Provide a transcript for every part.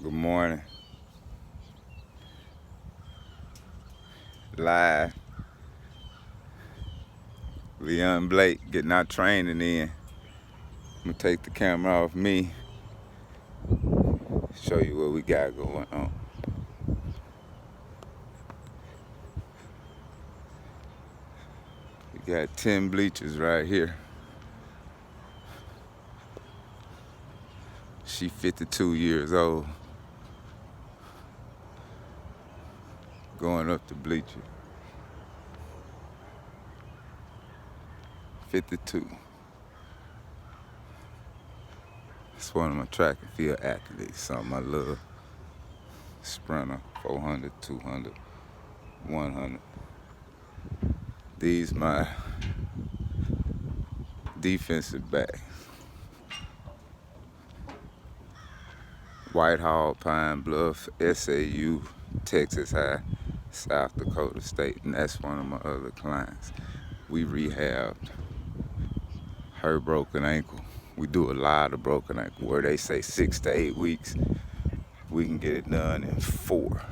Good morning. Live. Leon Blake getting our training in. I'm gonna take the camera off me, show you what we got going on. We got 10 bleachers right here. She 52 years old. Going up the bleacher. 52. It's one of my track and field athletes, something I love. Sprinter, 400, 200, 100. These my defensive back. Whitehall, Pine Bluff, SAU, Texas High, South Dakota State, and that's one of my other clients. We rehabbed her broken ankle. We do a lot of broken ankle where they say 6 to 8 weeks. We can get it done in 4.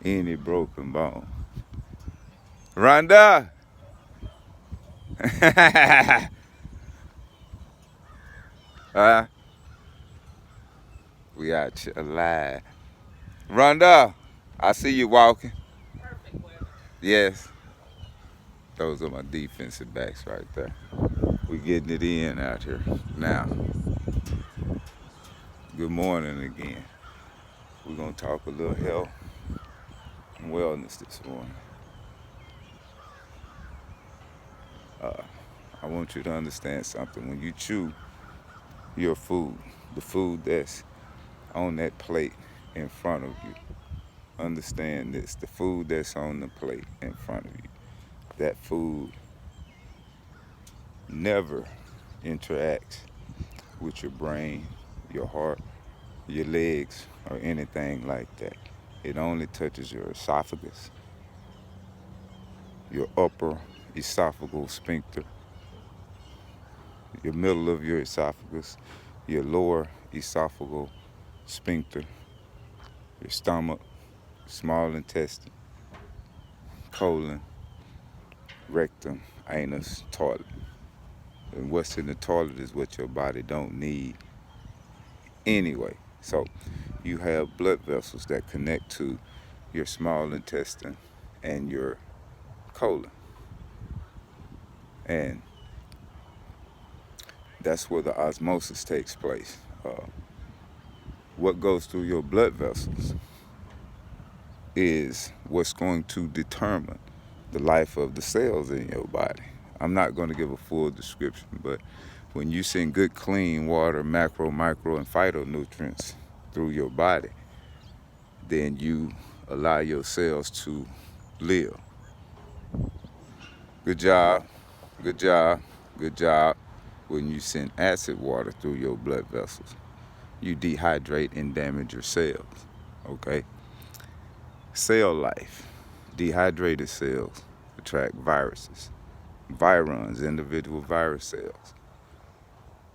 Any broken bone. Rhonda! We out here alive. Rhonda, I see you walking. Perfect weather. Yes. Those are my defensive backs right there. We getting it in out here now. Good morning again. We're gonna talk a little health and wellness this morning. I want you to understand something. When you chew your food, the food that's on that plate in front of you, understand this. The food that's on the plate in front of you, that food never interacts with your brain, your heart, your legs, or anything like that. It only touches your esophagus, your upper esophageal sphincter, your middle of your esophagus, your lower esophageal sphincter, your stomach, small intestine, colon, rectum, anus, toilet. And what's in the toilet is what your body don't need anyway. So you have blood vessels that connect to your small intestine and your colon. And that's where the osmosis takes place. What goes through your blood vessels is what's going to determine the life of the cells in your body. I'm not going to give a full description, but when you send good, clean water, macro, micro, and phytonutrients through your body, then you allow your cells to live. Good job, good job, good job. When you send acid water through your blood vessels, you dehydrate and damage your cells, okay? Cell life. Dehydrated cells attract viruses. Virons, individual virus cells,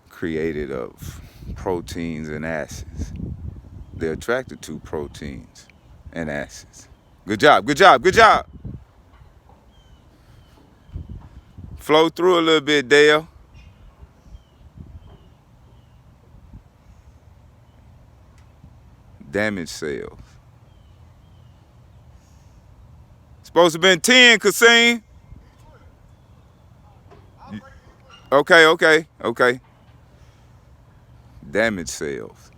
created of proteins and acids. They're attracted to proteins and acids. Good job, good job, good job. Flow through a little bit, Dale. Damaged cells. Supposed to have been 10, Kasim. Okay. Damaged cells.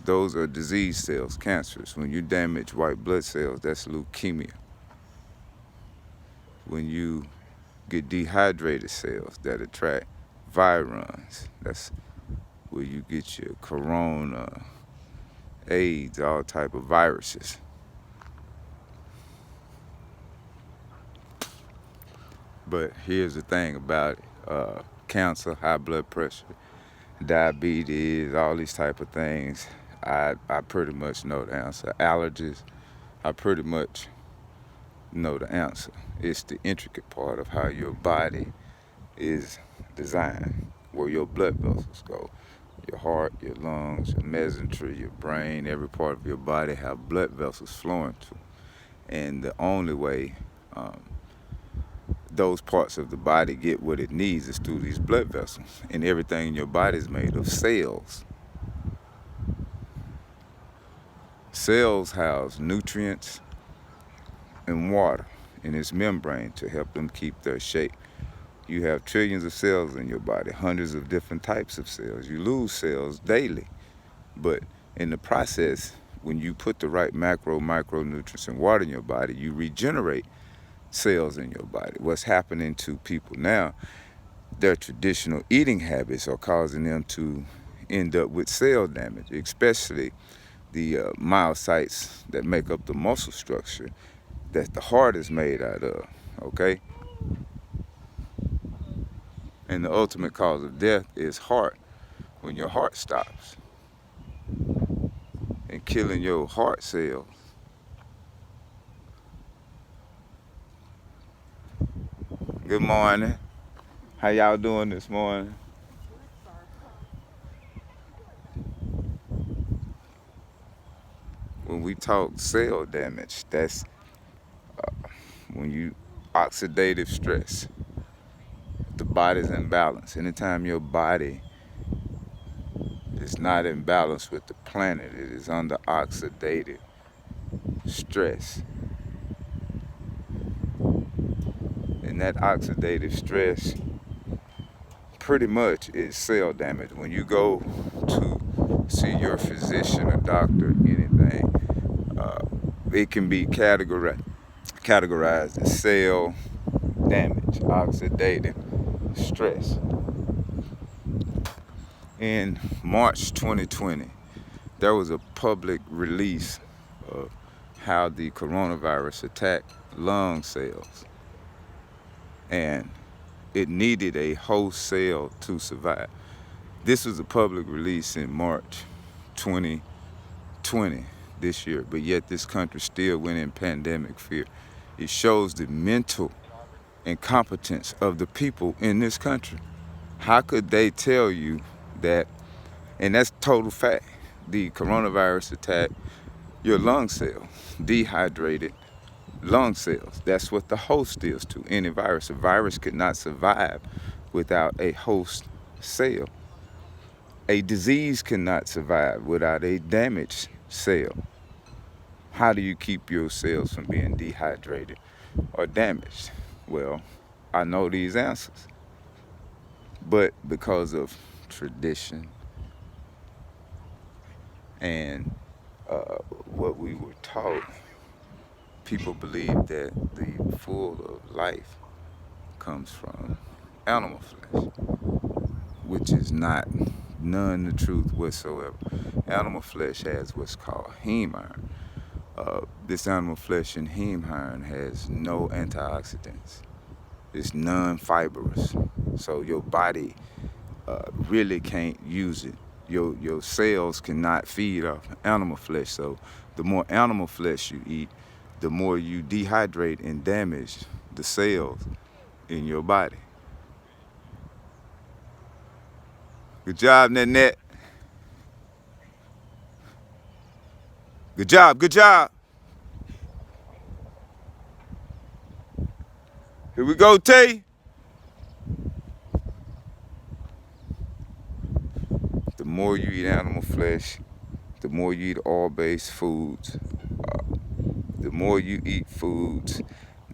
Those are disease cells, cancers. When you damage white blood cells, that's leukemia. When you get dehydrated cells that attract virons, that's where you get your corona, AIDS, all type of viruses. But here's the thing about it. Cancer, high blood pressure, diabetes, all these type of things, I pretty much know the answer. Allergies, I pretty much know the answer. It's the intricate part of how your body is designed, where your blood vessels go. Your heart, your lungs, your mesentery, your brain, every part of your body have blood vessels flowing to. And the only way um, those parts of the body get what it needs is through these blood vessels. And everything in your body is made of cells. Cells house nutrients and water in its membrane to help them keep their shape. You have trillions of cells in your body, hundreds of different types of cells. You lose cells daily, but in the process, when you put the right micronutrients and water in your body, you regenerate cells in your body. What's happening to people now, their traditional eating habits are causing them to end up with cell damage, especially the myocytes that make up the muscle structure that the heart is made out of, okay? And the ultimate cause of death is heart. When your heart stops and killing your heart cells. Good morning. How y'all doing this morning? When we talk cell damage, that's when you oxidative stress. The body's in balance. Anytime your body is not in balance with the planet, it is under oxidative stress. And that oxidative stress pretty much is cell damage. When you go to see your physician, a doctor, anything, it can be categorized as cell damage, oxidative stress. In March 2020, there was a public release of how the coronavirus attacked lung cells, and it needed a host cell to survive. This was a public release in March 2020 this year, but yet this country still went in pandemic fear. It shows the mental incompetence of the people in this country. How could they tell you that, and that's total fact, the coronavirus attacked your lung cells, dehydrated lung cells. That's what the host is to any virus. A virus could not survive without a host cell. A disease cannot survive without a damaged cell. How do you keep your cells from being dehydrated or damaged? Well, I know these answers, but because of tradition and what we were taught, people believe that the full of life comes from animal flesh, which is not none the truth whatsoever. Animal flesh has what's called heme iron. This animal flesh in heme iron has no antioxidants. It's non-fibrous, so your body really can't use it. Your cells cannot feed off animal flesh. So the more animal flesh you eat, the more you dehydrate and damage the cells in your body. Good job, Nanette. Good job, good job. Here we go, T. The more you eat animal flesh, the more you eat oil-based foods, the more you eat foods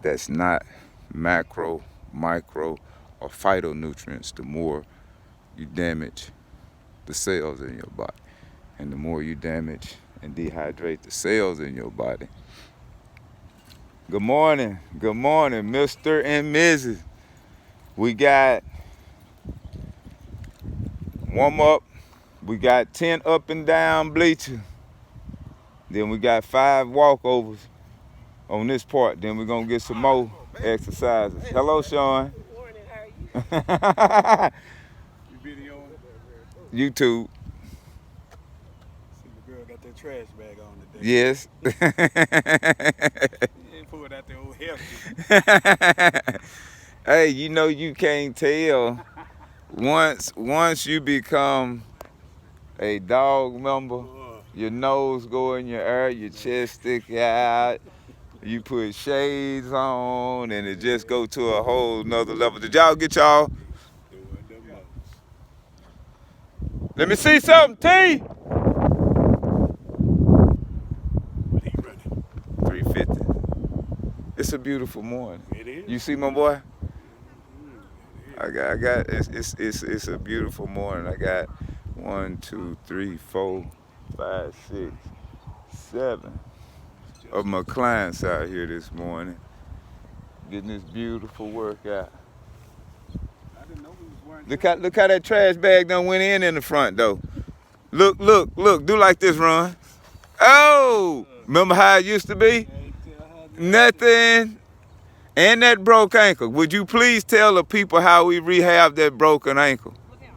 that's not macro, micro, or phytonutrients, the more you damage the cells in your body. And the more you damage and dehydrate the cells in your body. Good morning, Mr. and Mrs. We got warm up, we got 10 up and down bleachers, then we got 5 walkovers on this part, then we're gonna get some more exercises. Hello, Sean. Good morning, how are you? You videoing? YouTube. See, the girl got that trash bag on today. Yes. You ain't pulled out the old hefty. Hey, you know you can't tell once you become a dog member. Your nose go in your air, your chest stick out. You put shades on, and it just go to a whole nother level. Did y'all get y'all? Let me see something, T. What he running? 350. It's a beautiful morning. It is. You see my boy? It is. I got. It's a beautiful morning. I got 1, 2, 3, 4, 5, 6, 7 of my clients out here this morning, getting this beautiful workout. I didn't know we was wearing. Look how that trash bag done went in the front though. Look. Do like this, Ron. Oh, remember how it used to be? Nothing. And that broke ankle. Would you please tell the people how we rehab that broken ankle? Look out.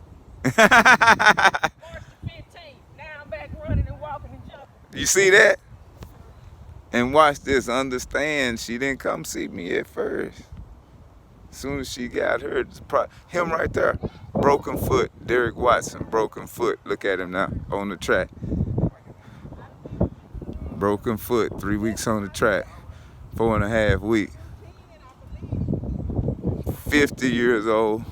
March the 15th. Now I'm back running and walking and jumping. You see that? And watch this. Understand, she didn't come see me at first. As soon as she got her, him right there, broken foot. Derek Watson, broken foot. Look at him now on the track. Broken foot, 3 weeks on the track, 4.5 weeks. 50 years old.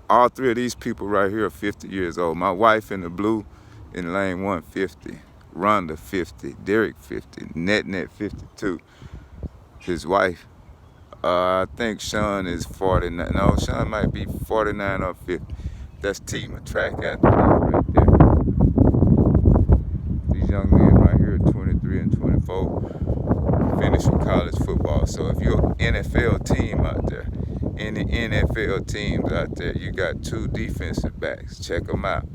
All three of these people right here are 50 years old. My wife in the blue in lane 150. Rhonda 50. Derek 50. Net 52. His wife, I think Sean is 49. No, Sean might be 49 or 50. That's team of track athletes right there. These young men right here are 23 and 24. Finished with college football. So if you're an NFL team out there, any NFL teams out there, you got 2 defensive backs. Check them out.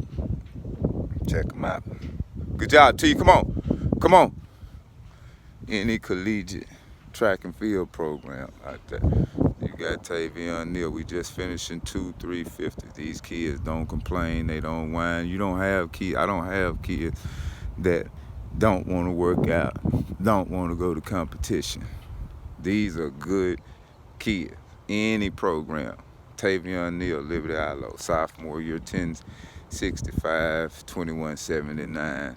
Good job, T. Come on. Any collegiate track and field program out there. You got Tavion Neal. We just finishing 2, 350. These kids don't complain. They don't whine. You don't have kids. I don't have kids that don't want to work out, don't want to go to competition. These are good kids. Any program. Tavion Neal, Liberty Ilo, sophomore year, 1065, 2179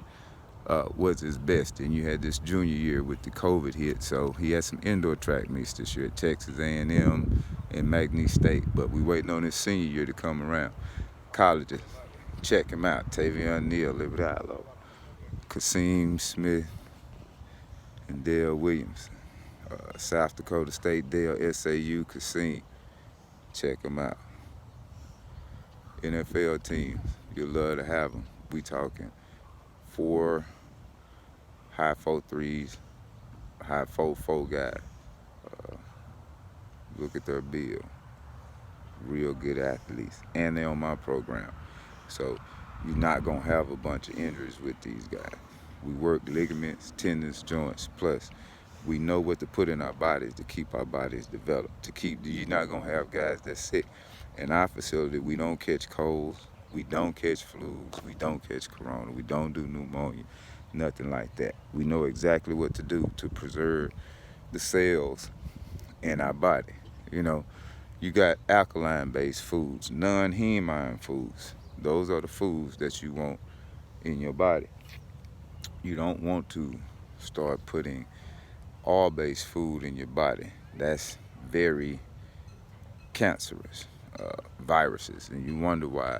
was his best. And you had this junior year with the COVID hit, so he had some indoor track meets this year at Texas A&M and McNeese State. But we waiting on his senior year to come around. Colleges, check him out. Tavion Neal, Liberty Ilo. Kasim Smith and Dale Williams. South Dakota State, Dale, SAU, Kasim. Check them out. NFL teams, you'll love to have them. We talking 4 high 4.3s, high 4.4 guys. Look at their bill. Real good athletes. And they're on my program. So you're not going to have a bunch of injuries with these guys. We work ligaments, tendons, joints, plus we know what to put in our bodies to keep our bodies developed. You're not going to have guys that's sick. In our facility, we don't catch colds, we don't catch flus, we don't catch corona, we don't do pneumonia, nothing like that. We know exactly what to do to preserve the cells in our body. You know, you got alkaline-based foods, non-heme iron foods. Those are the foods that you want in your body. You don't want to start putting oil-based food in your body. That's very cancerous. Viruses, and you wonder why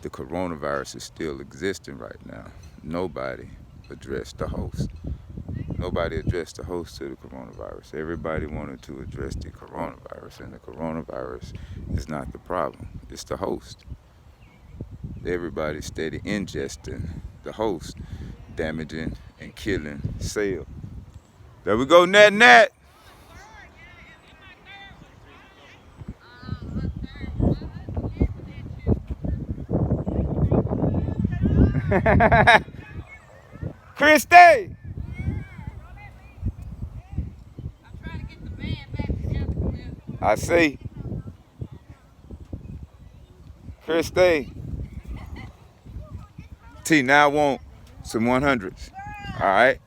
the coronavirus is still existing right now. Nobody addressed the host. Nobody addressed the host to the coronavirus. Everybody wanted to address the coronavirus, and the coronavirus is not the problem. It's the host. Everybody's steady ingesting the host, damaging and killing cells. There we go, Nat. Christy! I'm trying to get the band back together. I see. Christy. T, now I want some 100s. All right?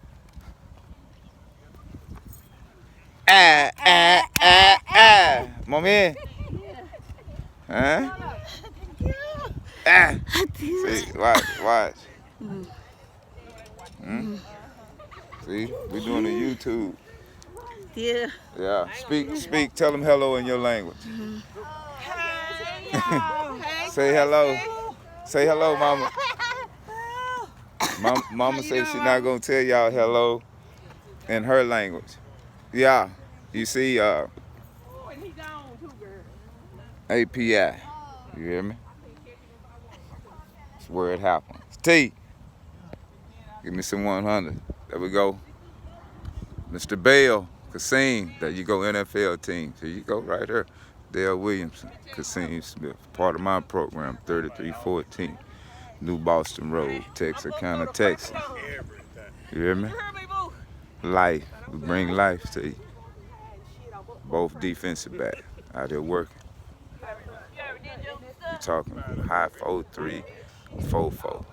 My man. Huh? See, watch. See, we doing a YouTube. Yeah. Yeah. Speak. Tell them hello in your language. Hey, y'all. Hey, Say hello. Say hello, mama. Mama you said doing, she's Mama? not gonna tell y'all hello in her language. Yeah. You see, When he gone too, girl. API. You hear me? That's where it happens. T. Give me some 100. There we go. Mr. Bell, Kasim. There you go, NFL team. Here you go, right here. Dale Williamson, Kasim Smith. Part of my program, 3314. New Boston Road, Texarkana, Texas. You hear me? You heard me, boo? Life. We bring life to you. Both defensive back out here working. You ever did your You stuff? talking high 4-3, 4-4.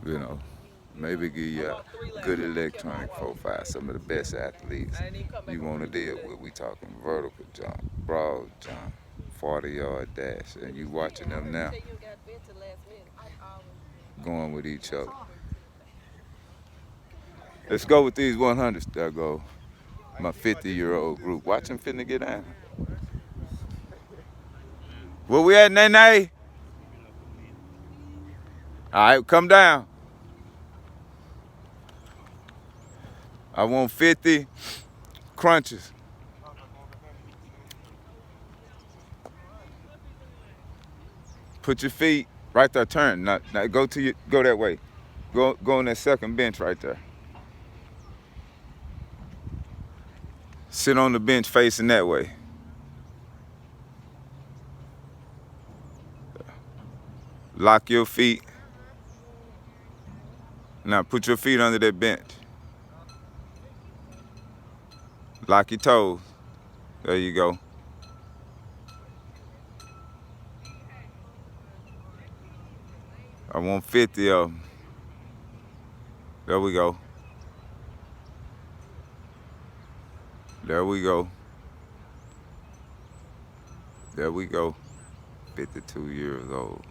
You know, maybe give you a good electronic 4-5. Some of the best athletes you want to deal with. We talking vertical jump, broad jump, 40-yard dash, and you watching them now going with each other. Let's go with these 100s. There go my 50-year-old group. Watch them finna get down. Where we at, Nene? All right, come down. I want 50 crunches. Put your feet right there. Turn. Now go to your, go that way. Go on that second bench right there. Sit on the bench facing that way. Lock your feet. Now put your feet under that bench. Lock your toes. There you go. I want 50 of them. There we go. There we go. There we go. 52 years old.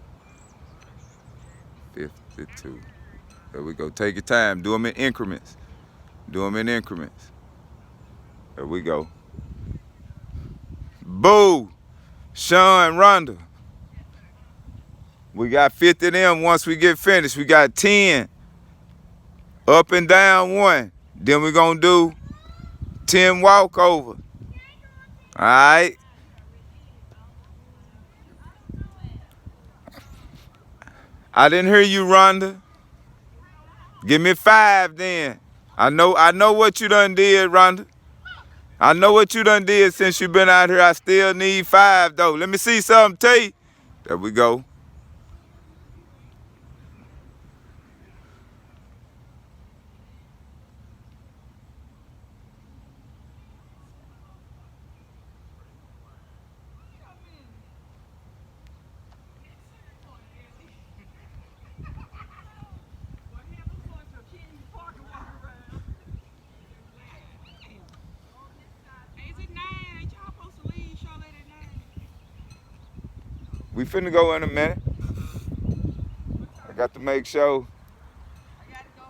52. There we go. Take your time. Do them in increments. Do them in increments. There we go. Boo! Sean, Rhonda. We got 50 of them once we get finished. We got 10. Up and down 1. Then we're going to do 10 walkover. All right? I didn't hear you, Rhonda. Give me 5 then. I know what you done did, Rhonda. I know what you done did since you been out here. I still need 5 though. Let me see something, T. There we go. Is it 9? Ain't y'all supposed to leave Charlotte at 9? We finna go in a minute. I got to make sure. I gotta go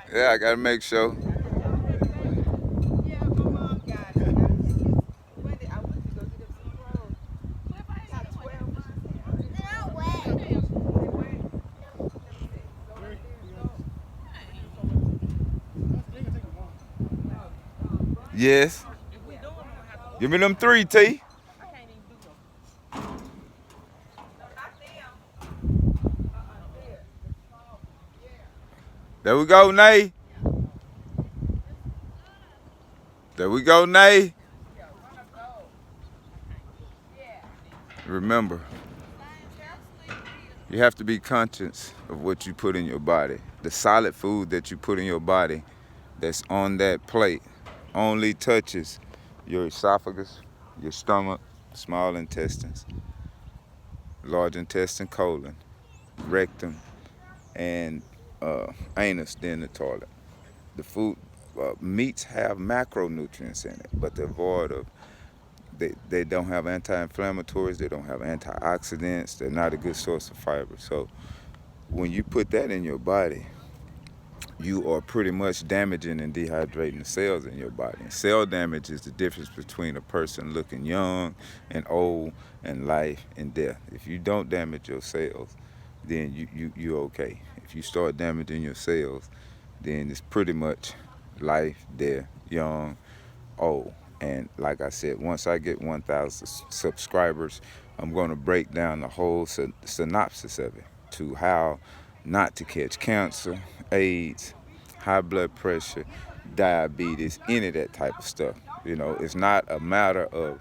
fit. Yeah, I got to make sure. Yeah, my mom got it. I gotta take it. When did I went to go get them some clothes? About 12 months. Yes. Give me them 3, T. I can't even do them. There we go, Nay. There we go, Nay. Remember, you have to be conscious of what you put in your body. The solid food that you put in your body that's on that plate only touches your esophagus, your stomach, small intestines, large intestine, colon, rectum, and anus, then the toilet. The food, meats have macronutrients in it, but they're void of, they don't have anti-inflammatories, they don't have antioxidants, they're not a good source of fiber. So when you put that in your body, you are pretty much damaging and dehydrating the cells in your body. And cell damage is the difference between a person looking young and old and life and death. If you don't damage your cells, then you're okay. If you start damaging your cells, then it's pretty much life, death, young, old. And like I said, once I get 1,000 subscribers, I'm going to break down the whole synopsis of it to how not to catch cancer, AIDS, high blood pressure, diabetes, any of that type of stuff. You know, it's not a matter of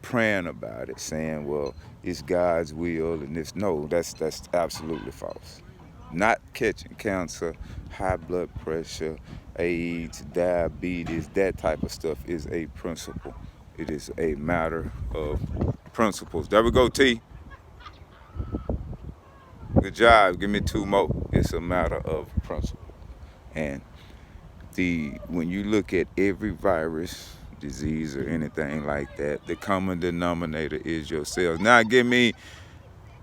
praying about it, saying, well, it's God's will and this. No, that's absolutely false. Not catching cancer, high blood pressure, AIDS, diabetes, that type of stuff is a principle. It is a matter of principles. There we go, T. Good job. Give me 2 more. It's a matter of principle. And when you look at every virus, disease, or anything like that, the common denominator is your cells. Now give me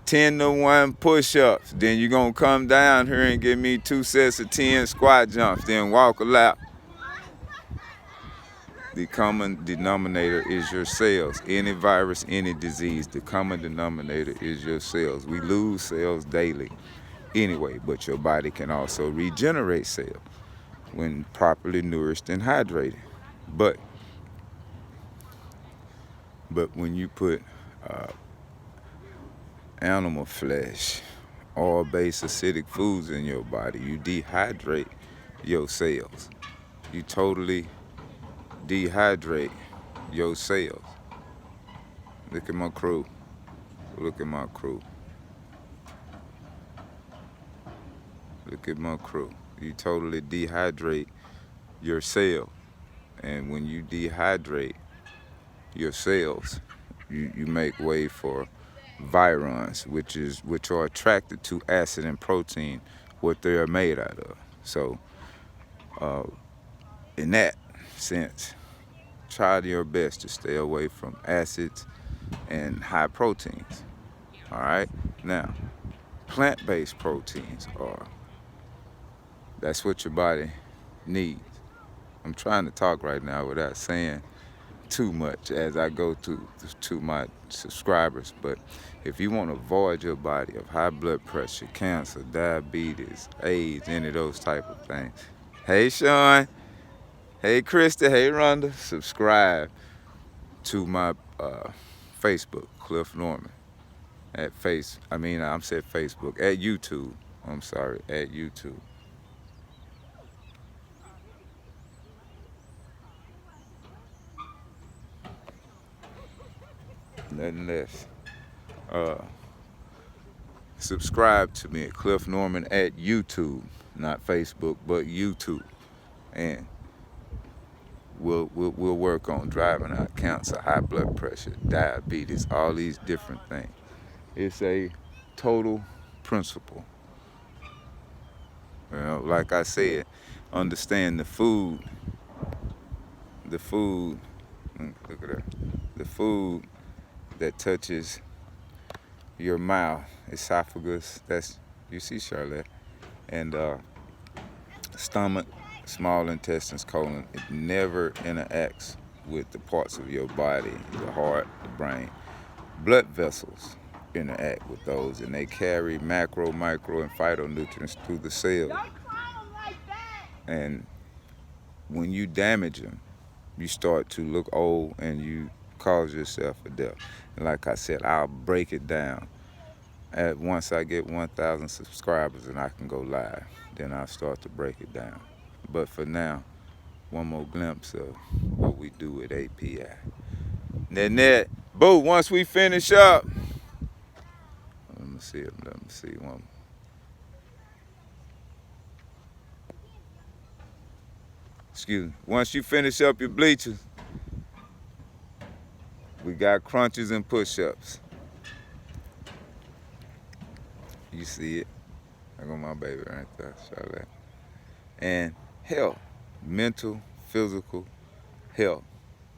10 to 1 push-ups. Then you're going to come down here and give me 2 sets of 10 squat jumps. Then walk a lap. The common denominator is your cells. Any virus, any disease, the common denominator is your cells. We lose cells daily anyway, but your body can also regenerate cells when properly nourished and hydrated. But when you put animal flesh, oil-based acidic foods in your body, you dehydrate your cells. You totally dehydrate your cells. Look at my crew. Look at my crew. Look at my crew. You totally dehydrate your cell. And when you dehydrate your cells, you make way for virons, which are attracted to acid and protein, what they are made out of. So in that sense, try your best to stay away from acids and high proteins. All right? Now, plant-based proteins that's what your body needs. I'm trying to talk right now without saying too much as I go to my subscribers, but if you want to avoid your body of high blood pressure, cancer, diabetes, AIDS, any of those type of things, hey Sean, hey Krista, hey Rhonda, subscribe to my Facebook, Cliff Norman, at Facebook, at YouTube. I'm sorry, at YouTube. Nothing less. Subscribe to me at Cliff Norman at YouTube, not Facebook, but YouTube, and we'll work on driving out cancer, high blood pressure, diabetes, all these different things. It's a total principle. You know, like I said, understand the food. Look at that. The food that touches your mouth, esophagus, you see Charlotte, and stomach, small intestines, colon, it never interacts with the parts of your body, the heart, the brain. Blood vessels interact with those, and they carry macro, micro, and phytonutrients through the cell. And when you damage them, you start to look old and you cause yourself a death. And like I said, I'll break it down. Once I get 1,000 subscribers and I can go live, then I'll start to break it down. But for now, one more glimpse of what we do with API. Nanette, boo, once we finish up, let me see one. Excuse me. Once you finish up your bleachers, we got crunches and push-ups. You see it. I got my baby right there, Charlotte. And health, mental, physical health,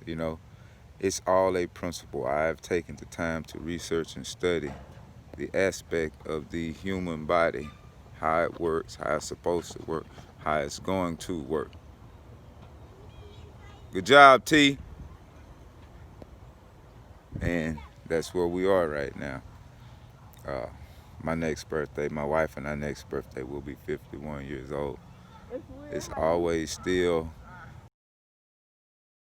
you know, it's all a principle. I have taken the time to research and study the aspect of the human body, how it works, how it's supposed to work, how it's going to work. Good job, T. And that's where we are right now. My next birthday, my wife and our next birthday will be 51 years old. It's weird It's how always still